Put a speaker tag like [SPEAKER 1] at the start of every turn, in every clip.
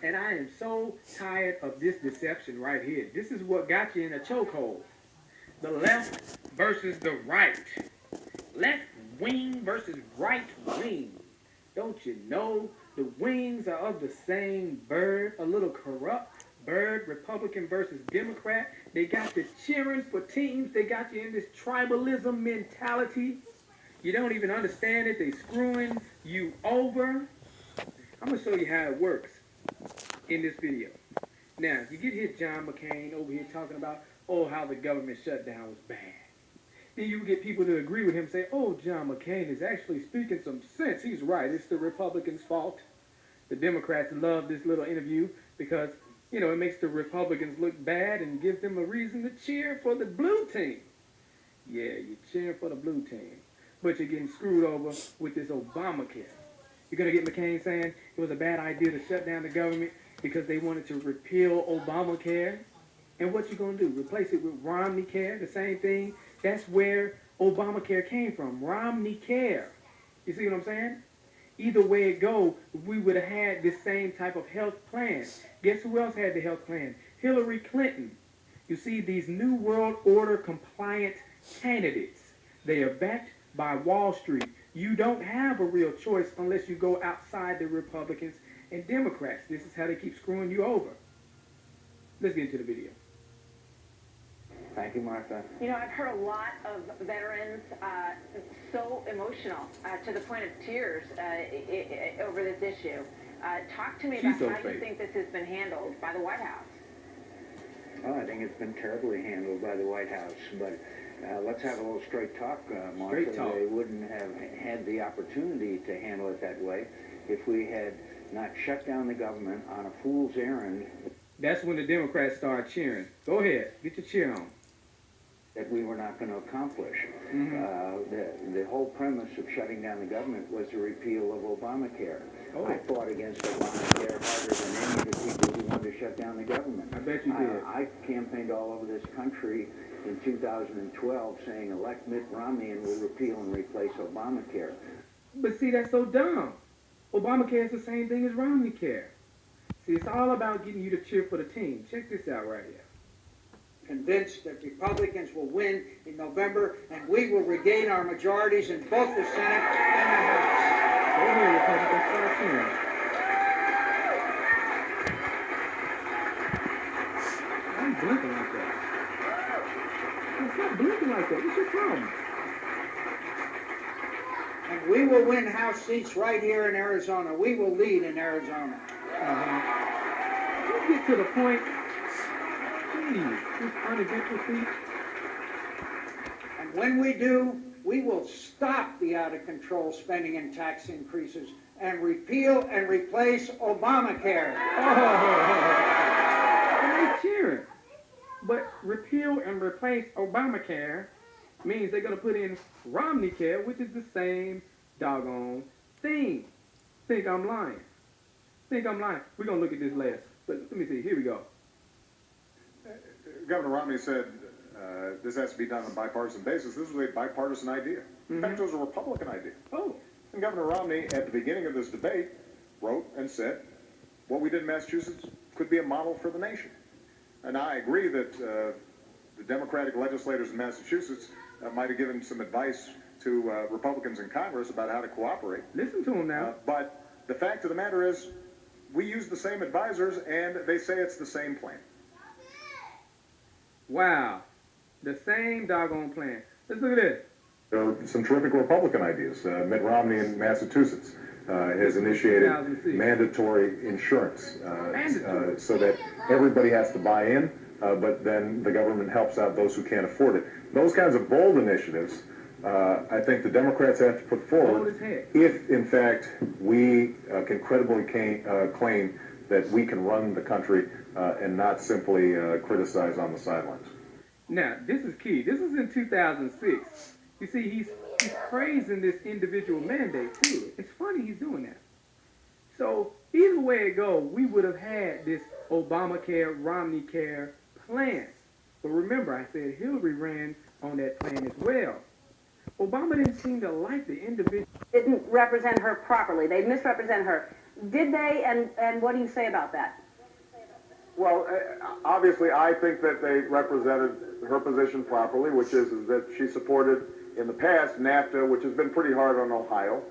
[SPEAKER 1] And I am so tired of this deception right here. This is what got you in a chokehold. The left versus the right. Left wing versus right wing. Don't you know the wings are of the same bird? A little corrupt bird, Republican versus Democrat. They got you cheering for teams. They got you in this tribalism mentality. You don't even understand it. They screwing you over. I'm going to show you how it works in this video. Now, you get here John McCain over here talking about, oh, how the government shutdown was bad. Then you get people to agree with him, say, oh, John McCain is actually speaking some sense. He's right. It's the Republicans' fault. The Democrats love this little interview because, you know, it makes the Republicans look bad and gives them a reason to cheer for the blue team. Yeah, you're cheering for the blue team, but you're getting screwed over with this Obamacare. You're going to get McCain saying it was a bad idea to shut down the government because they wanted to repeal Obamacare. And what you going to do? Replace it with Romney Care, the same thing? That's where Obamacare came from, Romney Care. You see what I'm saying? Either way it go, we would have had this same type of health plan. Guess who else had the health plan? Hillary Clinton. You see, these New World Order compliant candidates, they are backed by Wall Street. You don't have a real choice unless you go outside the Republicans and Democrats. This is how they keep screwing you over. Let's get into the video.
[SPEAKER 2] Thank you, Martha.
[SPEAKER 3] You know, I've heard a lot of veterans so emotional to the point of tears over this issue. Talk to me about how you think this has been handled by the White House.
[SPEAKER 2] Well, I think it's been terribly handled by the White House, but let's have a little straight talk, Martha.
[SPEAKER 1] Straight talk.
[SPEAKER 2] They wouldn't have had the opportunity to handle it that way if we had not shut down the government on a fool's errand.
[SPEAKER 1] That's when the Democrats started cheering. Go ahead, get your cheer on.
[SPEAKER 2] That we were not going to accomplish. The whole premise of shutting down the government was the repeal of Obamacare.
[SPEAKER 1] Oh.
[SPEAKER 2] I fought against Obamacare harder than any of the people who wanted to shut down the government.
[SPEAKER 1] I bet you did.
[SPEAKER 2] I campaigned all over this country in 2012 saying elect Mitt Romney and we'll repeal and replace Obamacare.
[SPEAKER 1] But see, that's so dumb. Obamacare is the same thing as Romney Care. See, it's all about getting you to cheer for the team. Check this out right here.
[SPEAKER 4] Convinced that Republicans will win in November, and we will regain our majorities in both the Senate and the House.
[SPEAKER 1] Go ahead, Republicans, start cheering. Why are you blinking like that? Stop blinking like that. What's your problem?
[SPEAKER 4] And we will win House seats right here in Arizona. We will lead in Arizona.
[SPEAKER 1] Let's get to the point. Please, this uneventful speech.
[SPEAKER 4] And when we do, we will stop the out-of-control spending and tax increases and repeal and replace Obamacare.
[SPEAKER 1] And they cheering. But repeal and replace Obamacare means they're going to put in Romney Care, which is the same doggone thing. Think I'm lying. Think I'm lying. We're going to look at this last. But let me see. Here we go.
[SPEAKER 5] Governor Romney said this has to be done on a bipartisan basis. This was a bipartisan idea. In fact, it was a Republican idea.
[SPEAKER 1] Oh.
[SPEAKER 5] And Governor Romney, at the beginning of this debate, wrote and said, what we did in Massachusetts could be a model for the nation. And I agree that the Democratic legislators in Massachusetts might have given some advice to Republicans in Congress about how to cooperate.
[SPEAKER 1] Listen to them now.
[SPEAKER 5] But the fact of the matter is, we use the same advisors, and they say it's the same plan.
[SPEAKER 1] Wow. The same doggone plan. Let's look at this.
[SPEAKER 5] There are some terrific Republican ideas. Mitt Romney in Massachusetts has initiated mandatory insurance so that everybody has to buy in, but then the government helps out those who can't afford it. Those kinds of bold initiatives, I think the Democrats have to put forward if, in fact, we can credibly claim that we can run the country and not simply criticize on the sidelines.
[SPEAKER 1] Now, this is key. This is in 2006. You see, he's praising this individual mandate, too. It's funny he's doing that. So, either way it go, we would have had this Obamacare, Romney Care plan. But remember, I said Hillary ran on that plan as well. Obama didn't seem to like the individual.
[SPEAKER 3] Didn't represent her properly. They misrepresent her.
[SPEAKER 6] Did they, and what do you say about that?
[SPEAKER 5] Well, obviously, I think that they represented her position properly, which is that she supported, in the past, NAFTA, which has been pretty hard on Ohio.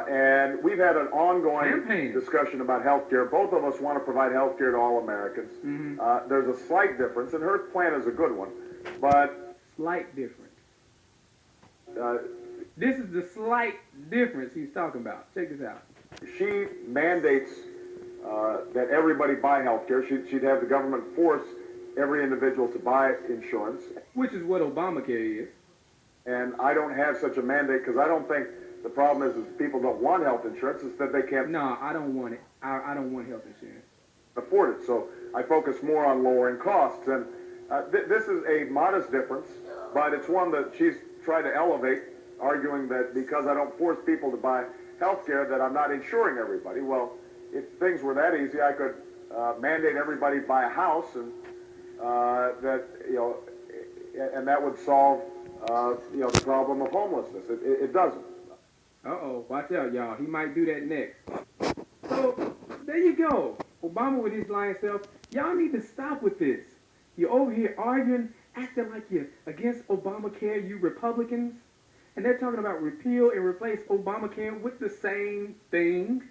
[SPEAKER 5] And we've had an ongoing discussion about health care. Both of us want to provide health care to all Americans. Mm-hmm. There's a slight difference, and her plan is a good one, but...
[SPEAKER 1] Slight difference. This is the slight difference he's talking about. Check this out.
[SPEAKER 5] She mandates that everybody buy health care. She'd have the government force every individual to buy insurance.
[SPEAKER 1] Which is what Obamacare is.
[SPEAKER 5] And I don't have such a mandate because I don't think the problem is people don't want health insurance. It's that they can't...
[SPEAKER 1] No, I don't want it. I don't want health insurance.
[SPEAKER 5] ...afford it. So I focus more on lowering costs. And this is a modest difference, but it's one that she's tried to elevate, arguing that because I don't force people to buy health care that I'm not insuring everybody. Well, if things were that easy, I could mandate everybody buy a house, and and that would solve the problem of homelessness. It doesn't.
[SPEAKER 1] Uh-oh, watch out, y'all. He might do that next. So there you go. Obama with his lying self. Y'all need to stop with this. You're over here arguing, acting like you're against Obamacare, you Republicans. And they're talking about repeal and replace Obamacare with the same thing.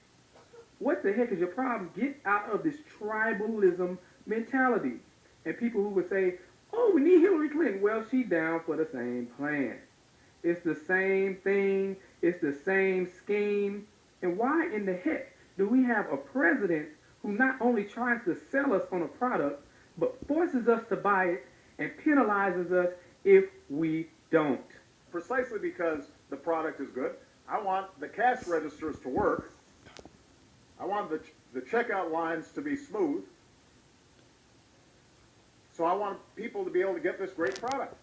[SPEAKER 1] What the heck is your problem? Get out of this tribalism mentality. And people who would say, oh, we need Hillary Clinton. Well, she's down for the same plan. It's the same thing. It's the same scheme. And why in the heck do we have a president who not only tries to sell us on a product, but forces us to buy it and penalizes us if we don't?
[SPEAKER 5] Precisely because the product is good. I want the cash registers to work. I want the checkout lines to be smooth. So I want people to be able to get this great product.